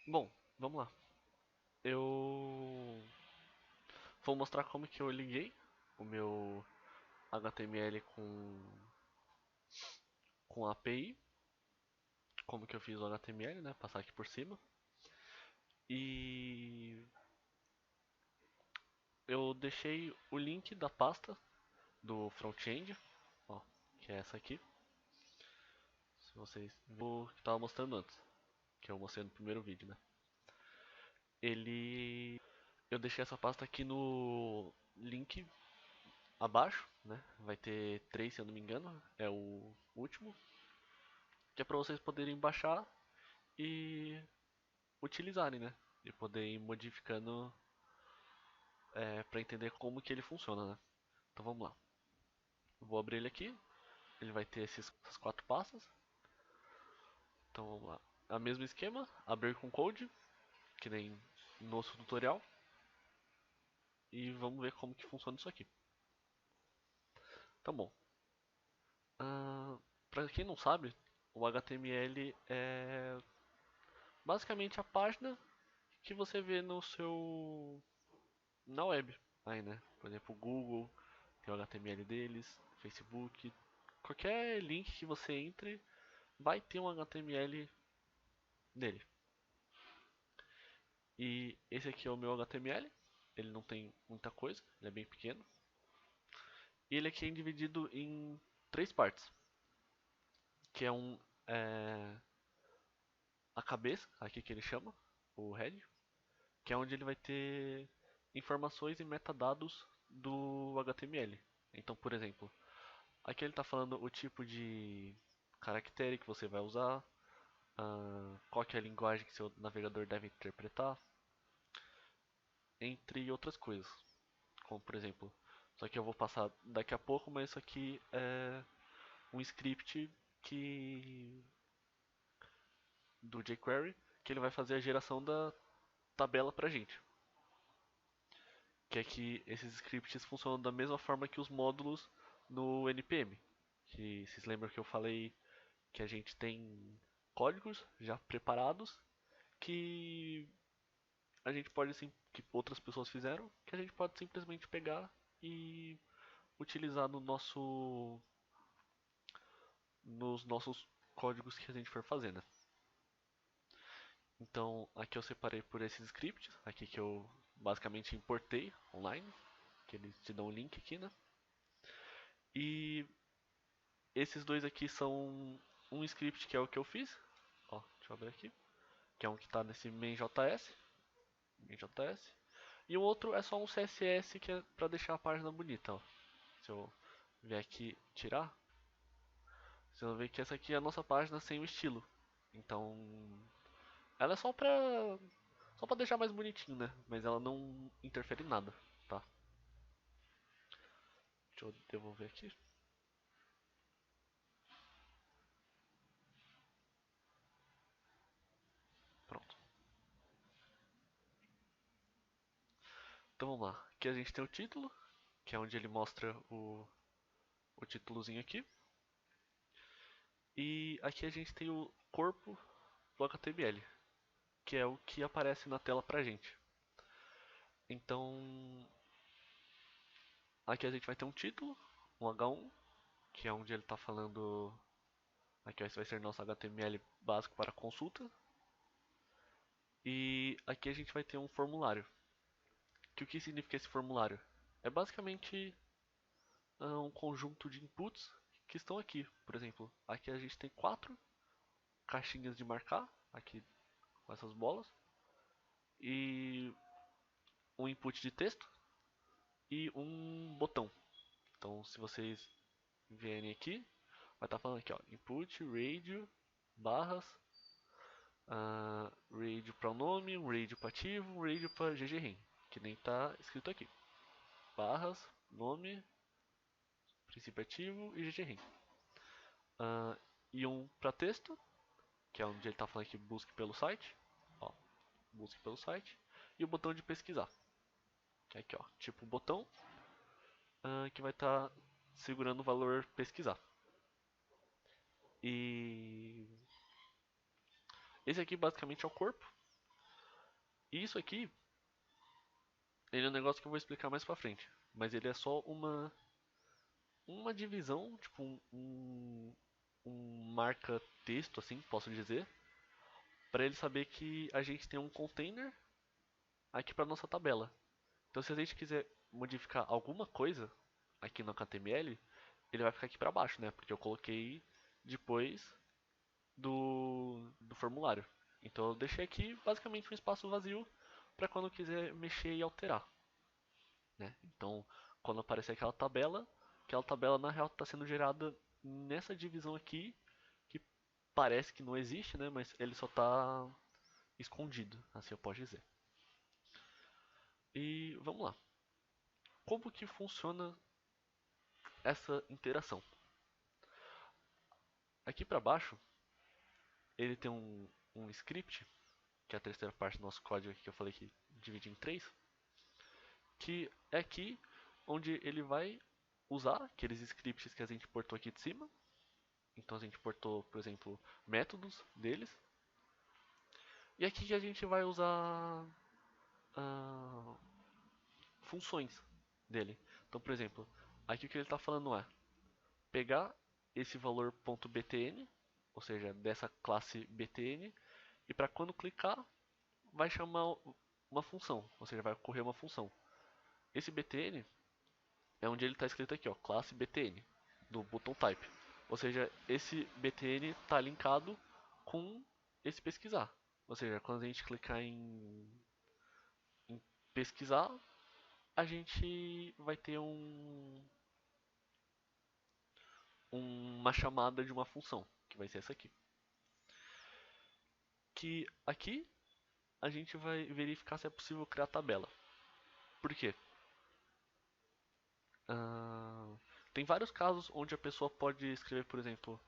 Bom, vamos lá. Eu vou mostrar como que eu liguei o meu HTML com a API, como que eu fiz o HTML, né? Passar aqui por cima. E eu deixei o link da pasta do front-end, ó, que é essa aqui. Se vocês vou que estava mostrando antes, que eu mostrei no primeiro vídeo, né? Ele eu deixei essa pasta aqui no link abaixo, né? Vai ter três, se eu não me engano, é o último, que é para vocês poderem baixar e utilizarem, né? E poder ir modificando para entender como que ele funciona, né? Então vamos lá. Eu vou abrir ele aqui. Ele vai ter essas quatro pastas. Então vamos lá. É o mesmo esquema, abrir com code, que nem no nosso tutorial. E vamos ver como que funciona isso aqui. Tá bom. Para quem não sabe, o HTML é basicamente a página que você vê no seu na web, aí, né? Por exemplo, o Google tem o HTML deles, Facebook, qualquer link que você entre vai ter um HTML dele. E esse aqui é o meu HTML. Ele não tem muita coisa, ele é bem pequeno. E ele aqui é dividido em três partes, que é a cabeça, aqui que ele chama, o head, que é onde ele vai ter informações e metadados do HTML. Então, por exemplo, aqui ele está falando o tipo de caractere que você vai usar, qual que é a linguagem que seu navegador deve interpretar, entre outras coisas. Como por exemplo, isso aqui eu vou passar daqui a pouco, mas isso aqui é um script que do jQuery que ele vai fazer a geração da tabela pra gente. Que é que esses scripts funcionam da mesma forma que os módulos no NPM. Que vocês lembram que eu falei que a gente tem códigos já preparados que a gente pode que outras pessoas fizeram, que a gente pode simplesmente pegar e utilizar nos nossos códigos que a gente for fazer, né? Então, aqui eu separei por esses scripts, aqui que eu basicamente importei online, que eles te dão o link aqui, né? E esses dois aqui são um script que é o que eu fiz, ó, deixa eu abrir aqui, que é um que está nesse main.js, e o outro é só um CSS que é para deixar a página bonita, ó. Se eu vier aqui tirar, você vai ver que essa aqui é a nossa página sem o estilo. Então, ela é só pra deixar mais bonitinho, né? Mas ela não interfere em nada, tá? Deixa eu devolver aqui. Pronto. Então vamos lá. Aqui a gente tem o título, que é onde ele mostra o títulozinho aqui. E aqui a gente tem o corpo do HTML, que é o que aparece na tela pra gente. Então, aqui a gente vai ter um título, um H1, que é onde ele está falando. Aqui esse vai ser nosso HTML básico para consulta. E aqui a gente vai ter um formulário. Que o que significa esse formulário? É basicamente um conjunto de inputs que estão aqui. Por exemplo, aqui a gente tem quatro caixinhas de marcar, aqui com essas bolas, e um input de texto e um botão. Então, se vocês vierem aqui, vai estar falando aqui, ó, input, radio, barras, radio para o nome, um radio para ativo, um radio para ggrim, que nem está escrito aqui. Barras, nome, princípio ativo e ggrim. E um para texto, que é onde ele está falando aqui, busque pelo site, ó, busque pelo site, e o botão de pesquisar, que é aqui, ó, tipo botão, que vai estar segurando o valor pesquisar. E esse aqui basicamente é o corpo. E isso aqui, ele é um negócio que eu vou explicar mais pra frente. Mas ele é só uma divisão, tipo um marca texto, assim, posso dizer, para ele saber que a gente tem um container aqui para nossa tabela. Então, se a gente quiser modificar alguma coisa aqui no HTML, ele vai ficar aqui para baixo, né? Porque eu coloquei depois do formulário. Então, eu deixei aqui basicamente um espaço vazio para quando eu quiser mexer e alterar, né? Então, quando aparecer aquela tabela na real está sendo gerada nessa divisão aqui, que parece que não existe, né? Mas ele só está escondido, assim eu posso dizer. E vamos lá. Como que funciona essa interação? Aqui para baixo, ele tem um script, que é a terceira parte do nosso código aqui que eu falei que divide em três, que é aqui onde ele vai usar aqueles scripts que a gente portou aqui de cima. Então a gente portou, por exemplo, métodos deles. E aqui que a gente vai usar ah, funções dele. Então, por exemplo, aqui o que ele está falando é pegar esse valor .btn, ou seja, dessa classe btn, e para quando clicar, vai chamar uma função, ou seja, vai ocorrer uma função. Esse btn é onde ele está escrito aqui, ó, classe btn, do button type. Ou seja, esse btn está linkado com esse pesquisar. Ou seja, quando a gente clicar em pesquisar, a gente vai ter uma chamada de uma função, que vai ser essa aqui. Que aqui a gente vai verificar se é possível criar tabela. Por quê? Tem vários casos onde a pessoa pode escrever, por exemplo,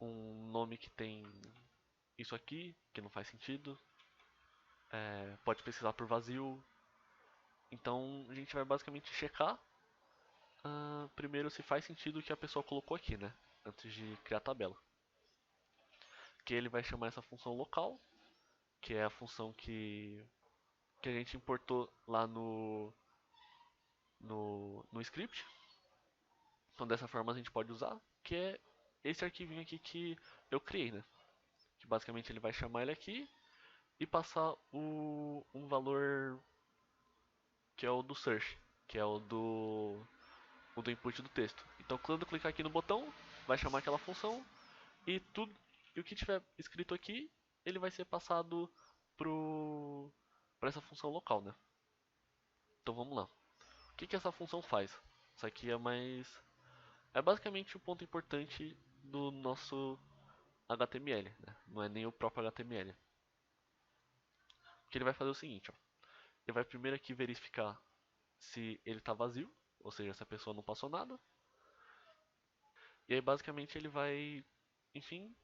um nome que tem isso aqui, que não faz sentido. Pode pesquisar por vazio. Então a gente vai basicamente checar primeiro se faz sentido o que a pessoa colocou aqui, né? Antes de criar a tabela. Que ele vai chamar essa função local, que é a função que a gente importou lá no script. Então dessa forma a gente pode usar, que é esse arquivinho aqui que eu criei, né? Que basicamente ele vai chamar ele aqui e passar um valor que é o do search, que é o do input do texto. Então quando eu clicar aqui no botão, vai chamar aquela função e tudo e o que tiver escrito aqui, ele vai ser passado para essa função local, né? Então vamos lá. O que essa função faz? Isso aqui é basicamente o ponto importante do nosso HTML, né? Não é nem o próprio HTML. O que ele vai fazer é o seguinte, ó. Ele vai primeiro aqui verificar se ele está vazio, ou seja, se a pessoa não passou nada. E aí basicamente ele vai, enfim,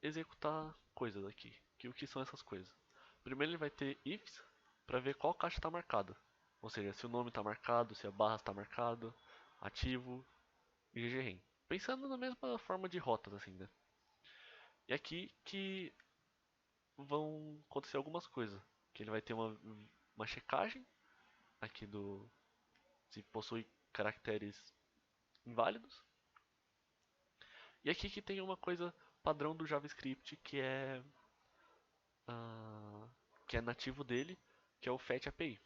executar coisas aqui. O que são essas coisas? Primeiro ele vai ter ifs para ver qual caixa está marcada. Ou seja, se o nome está marcado, se a barra está marcado, ativo e ggren. Pensando na mesma forma de rotas assim, né? E aqui que vão acontecer algumas coisas. Que ele vai ter uma checagem aqui do se possui caracteres inválidos. E aqui que tem uma coisa padrão do JavaScript ah, que é nativo dele, que é o fetch API.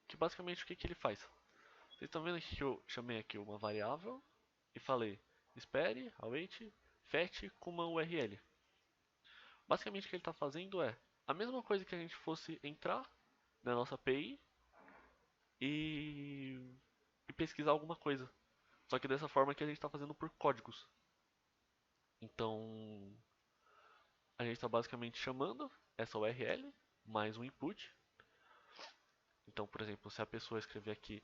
Que basicamente o que ele faz? Vocês estão vendo aqui que eu chamei aqui uma variável e falei espere, await, fetch com uma URL. Basicamente o que ele está fazendo é a mesma coisa que a gente fosse entrar na nossa API e pesquisar alguma coisa. Só que dessa forma que a gente está fazendo por códigos. Então a gente está basicamente chamando essa URL mais um input. Então, por exemplo, se a pessoa escrever aqui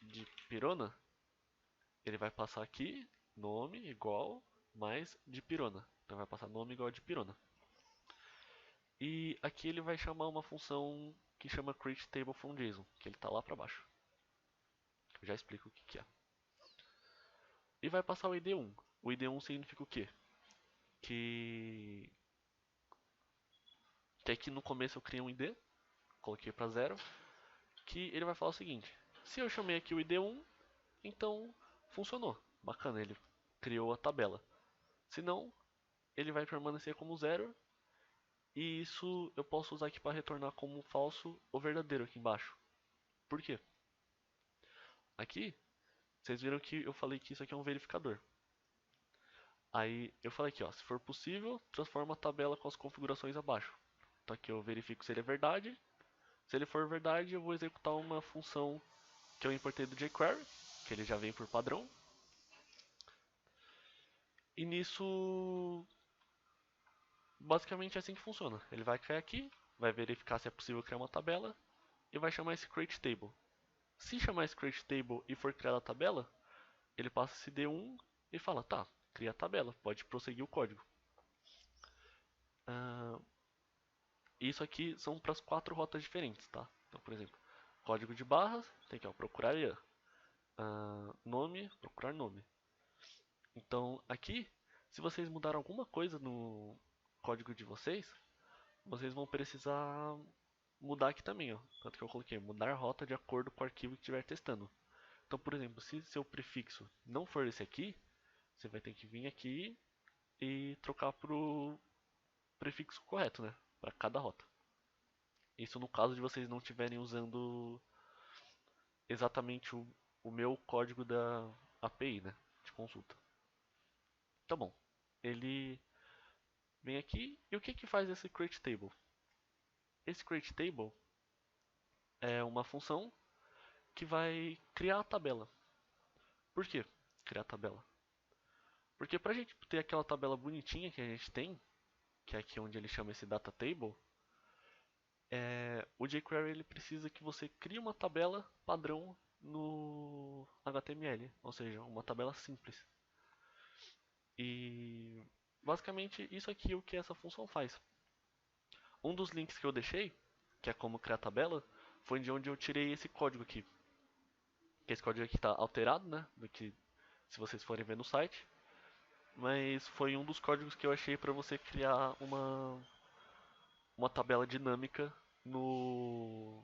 de pirona, ele vai passar aqui nome igual mais de pirona. Então vai passar nome igual a de pirona. E aqui ele vai chamar uma função que chama createTable from JSON, que ele está lá para baixo. Eu já explico o que é. E vai passar o ID1. O ID1 significa o quê? Que aqui no começo eu criei um ID coloquei para 0, que ele vai falar o seguinte: se eu chamei aqui o ID1, então funcionou, bacana, ele criou a tabela. Se não, ele vai permanecer como 0, e isso eu posso usar aqui para retornar como falso ou verdadeiro aqui embaixo. Por quê? Aqui, vocês viram que eu falei que isso aqui é um verificador. Aí eu falei aqui, ó, se for possível, transforma a tabela com as configurações abaixo. Então aqui eu verifico se ele é verdade. Se ele for verdade, eu vou executar uma função que eu importei do jQuery, que ele já vem por padrão. E nisso, basicamente é assim que funciona. Ele vai cair aqui, vai verificar se é possível criar uma tabela e vai chamar esse createTable. Se chamar esse createTable e for criada a tabela, ele passa esse D1 e fala, tá, cria a tabela, pode prosseguir o código. Isso aqui são para as 4 rotas diferentes, tá? Então, por exemplo, código de barras, tem que procurar nome, procurar nome. Então, aqui, se vocês mudaram alguma coisa no código de vocês, vocês vão precisar mudar aqui também, ó. Tanto que eu coloquei mudar rota de acordo com o arquivo que estiver testando. Então, por exemplo, se seu prefixo não for esse aqui, você vai ter que vir aqui e trocar para o prefixo correto, né? Para cada rota. Isso no caso de vocês não estiverem usando exatamente o meu código da API, né? De consulta. Tá bom. Ele vem aqui e o que que faz esse createTable? Esse createTable é uma função que vai criar a tabela. Por que criar a tabela? Porque para a gente ter aquela tabela bonitinha que a gente tem, que é aqui onde ele chama esse data table, o jQuery ele precisa que você crie uma tabela padrão no HTML, ou seja, uma tabela simples. E basicamente isso aqui é o que essa função faz. Um dos links que eu deixei, que é como criar tabela, foi de onde eu tirei esse código aqui. Que esse código aqui está alterado, né? Do que se vocês forem ver no site. Mas foi um dos códigos que eu achei para você criar uma tabela dinâmica no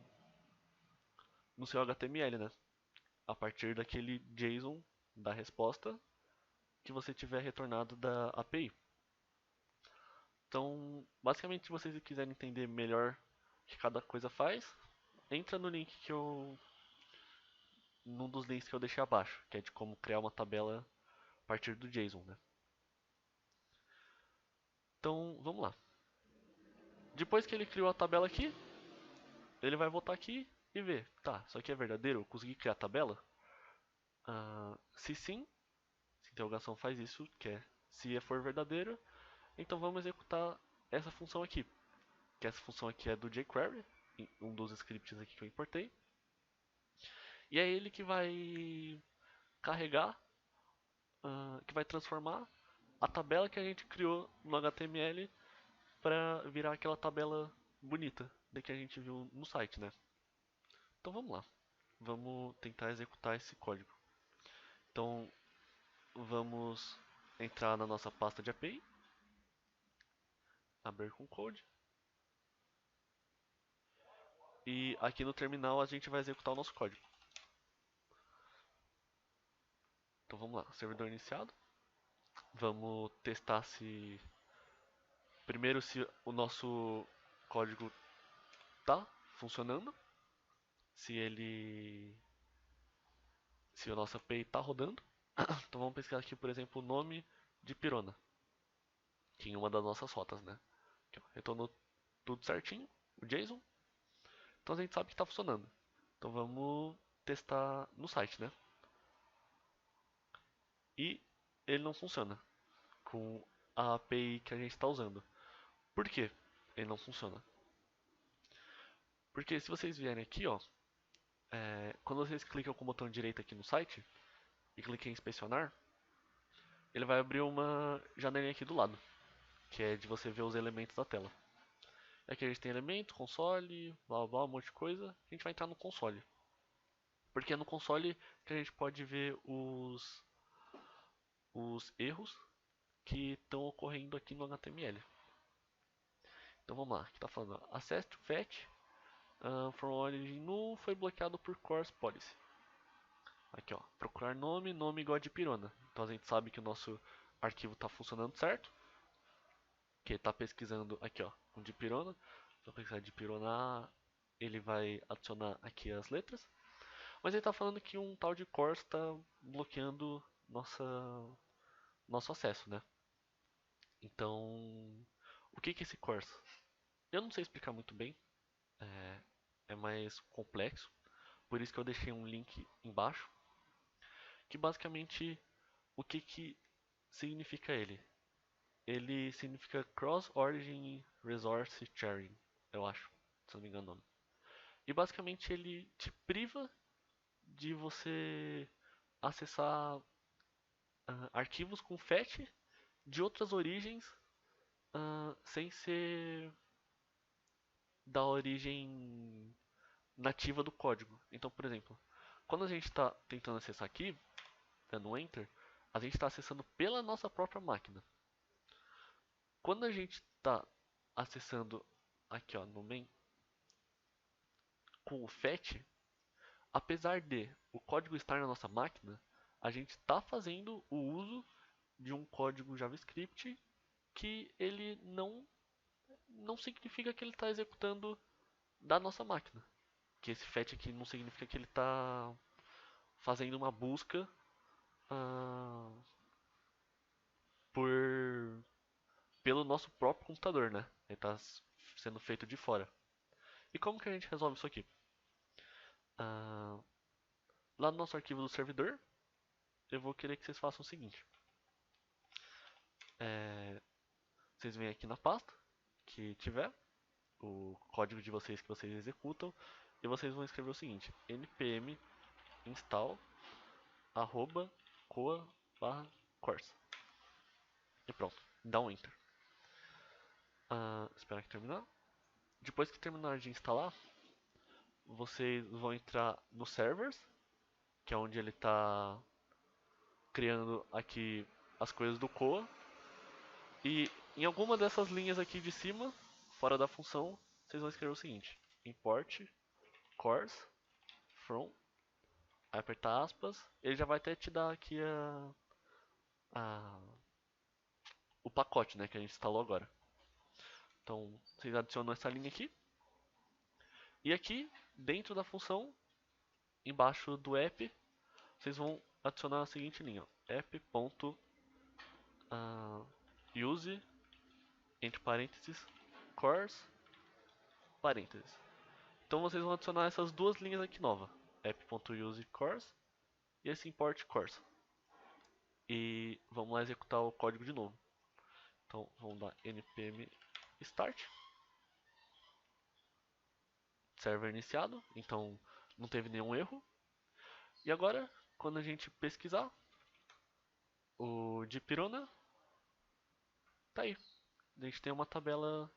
seu HTML, né? A partir daquele JSON da resposta que você tiver retornado da API. Então, basicamente, se vocês quiserem entender melhor o que cada coisa faz, entra no link que eu num dos links que eu deixei abaixo, que é de como criar uma tabela a partir do JSON, né? Então, vamos lá. Depois que ele criou a tabela aqui, ele vai voltar aqui e ver, tá, isso aqui é verdadeiro? Eu consegui criar a tabela? Se sim, se a interrogação faz isso, que é se for verdadeiro, então vamos executar essa função aqui, que essa função aqui é do jQuery, um dos scripts aqui que eu importei, e é ele que vai carregar, que vai transformar a tabela que a gente criou no HTML para virar aquela tabela bonita que a gente viu no site, né? Então vamos lá, vamos tentar executar esse código. Então vamos entrar na nossa pasta de API, abrir com code, e aqui no terminal a gente vai executar o nosso código. Então vamos lá, servidor iniciado, vamos testar se primeiro se o nosso código está funcionando, se a nossa API está rodando. Então vamos pesquisar aqui, por exemplo, o nome de Pirona, que em uma das nossas rotas, né? Aqui, ó, retornou tudo certinho, o JSON. Então a gente sabe que está funcionando. Então vamos testar no site, né? E ele não funciona com a API que a gente está usando. Por que ele não funciona? Porque se vocês vierem aqui, ó, quando vocês clicam com o botão direito aqui no site e cliquem em inspecionar, ele vai abrir uma janelinha aqui do lado, que é de você ver os elementos da tela. Aqui a gente tem elemento, console, blá blá, blá, um monte de coisa. A gente vai entrar no console. Porque é no console que a gente pode ver os erros que estão ocorrendo aqui no HTML. Então vamos lá, aqui está falando access to fetch from origin null foi bloqueado por course policy. Aqui ó, procurar nome, nome igual a dipirona. Então a gente sabe que o nosso arquivo está funcionando certo. Que está pesquisando aqui ó, um dipirona. Então pesquisar dipirona A, ele vai adicionar aqui as letras. Mas ele está falando que um tal de course está bloqueando nosso acesso, né? Então, o que é esse course? Eu não sei explicar muito bem, é mais complexo. Por isso que eu deixei um link embaixo, que basicamente o que significa ele? Ele significa Cross Origin Resource Sharing, eu acho, se não me engano o nome. E basicamente ele te priva de você acessar arquivos com fetch de outras origens sem ser da origem nativa do código. Então, por exemplo, quando a gente está tentando acessar aqui, dando Enter, a gente está acessando pela nossa própria máquina. Quando a gente está acessando aqui ó, no main com o fetch, apesar de o código estar na nossa máquina, a gente está fazendo o uso de um código JavaScript que ele não significa que ele está executando da nossa máquina. Que esse fetch aqui não significa que ele está fazendo uma busca ah, por pelo nosso próprio computador, né? Ele está sendo feito de fora. E como que a gente resolve isso aqui? Ah, lá no nosso arquivo do servidor, eu vou querer que vocês façam o seguinte. Vocês vêm aqui na pasta que tiver o código de vocês que vocês executam e vocês vão escrever o seguinte: npm install @coa/course e pronto, dá um enter. Espera que terminar. Depois que terminar de instalar, vocês vão entrar no servers, que é onde ele está criando aqui as coisas do Coa. E em alguma dessas linhas aqui de cima, fora da função, vocês vão escrever o seguinte: import course from, aí apertar aspas, ele já vai até te dar aqui a, o pacote, né, que a gente instalou agora. Então, vocês adicionam essa linha aqui. E aqui, dentro da função, embaixo do app, vocês vão adicionar a seguinte linha: app.use, entre parênteses, course, parênteses. Então vocês vão adicionar essas duas linhas aqui novas: app.use course e esse import course. E vamos lá executar o código de novo. Então vamos dar npm start, server iniciado, então não teve nenhum erro. E agora, quando a gente pesquisar, o dipirona tá aí. A gente tem uma tabela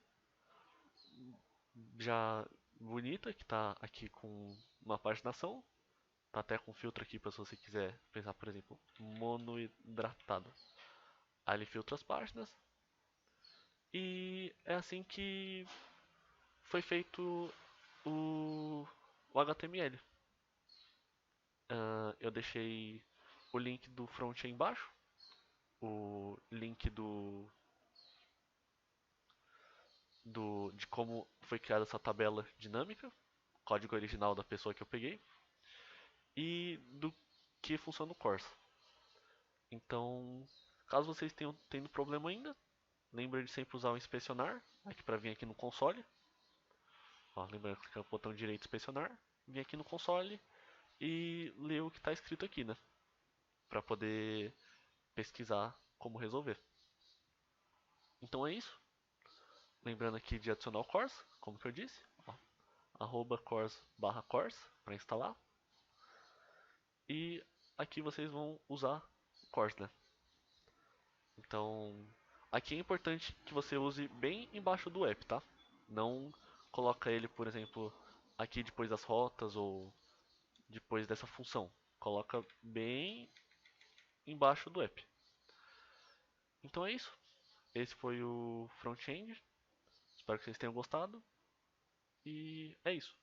já bonita que tá aqui com uma paginação. Tá até com filtro aqui para se você quiser pensar, por exemplo, monohidratado. Aí ele filtra as páginas. E é assim que foi feito o HTML. Eu deixei o link do front aí embaixo, o link de como foi criada essa tabela dinâmica, código original da pessoa que eu peguei, e do que funciona o Corsa. Então, caso vocês tenham tendo problema ainda, lembre de sempre usar o inspecionar, aqui para vir aqui no console. Ó, lembrando que clicar no botão direito inspecionar, vir aqui no console e ler o que está escrito aqui, né? Para poder pesquisar como resolver. Então é isso. Lembrando aqui de adicionar o course, como que eu disse, ó, @course/course para instalar. E aqui vocês vão usar o course, né? Então, aqui é importante que você use bem embaixo do app, tá? Não coloca ele, por exemplo, aqui depois das rotas ou depois dessa função. Coloca bem embaixo do app. Então é isso. Esse foi o front-end. Espero que vocês tenham gostado. E é isso.